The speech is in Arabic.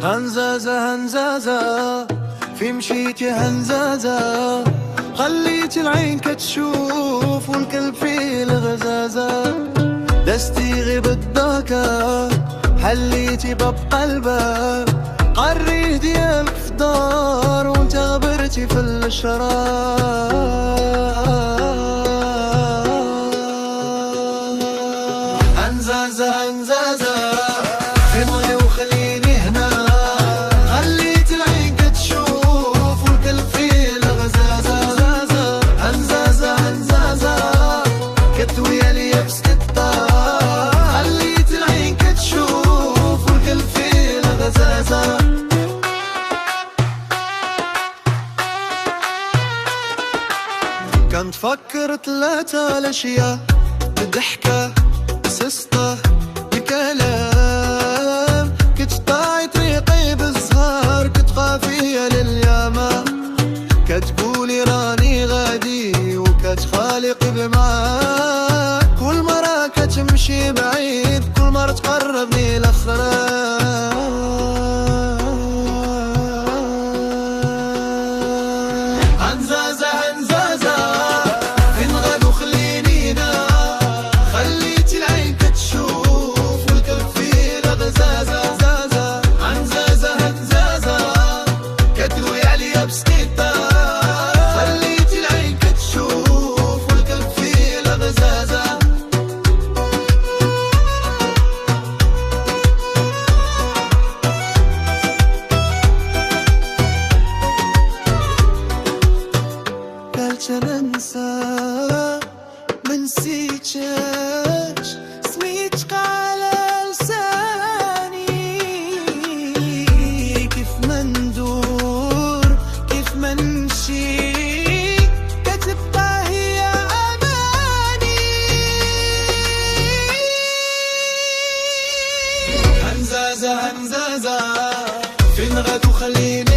هنزازة هنزازة في مشيتي هنزازة، خليتي العين كتشوف والقلب فيه الغزازة، دستي غيب الضاكة حليتي باب قلبك، قريه ديالك في الدار وانت غبرتي في الشرار. هنزازة هنزازة فيني وخليني هنا، خليت العين كتشوف والقلب فيه الغزازة، هنزازة هنزازة كتوي عليا بسكتة، خليت العين كتشوف والقلب فيه الغزازة. كنت فكر 3 الاشياء، بضحكة بسسطة بكلام، كنت طاعي طريقي بالزهر، كنت خافية لليامة، كتقولي راني غادي وكتخالقي بمعاك، كل مرة كتمشي بعيد كل مرة تقربني لخرا. هنزازة هنزازة فين غادو خليني هنا، خليتي العين كتشوف والقلب فيه الغزازة، هنزازة هنزازة كتروي عليا بسكيتة، خليتي العين كتشوف والقلب فيه الغزازة. قالت انا ننسى منسيتش، سميتك على لساني، كيف ما ندور كيف ما نمشي كتبقى هي اماني. هنزازة هنزازة فين غادو خليني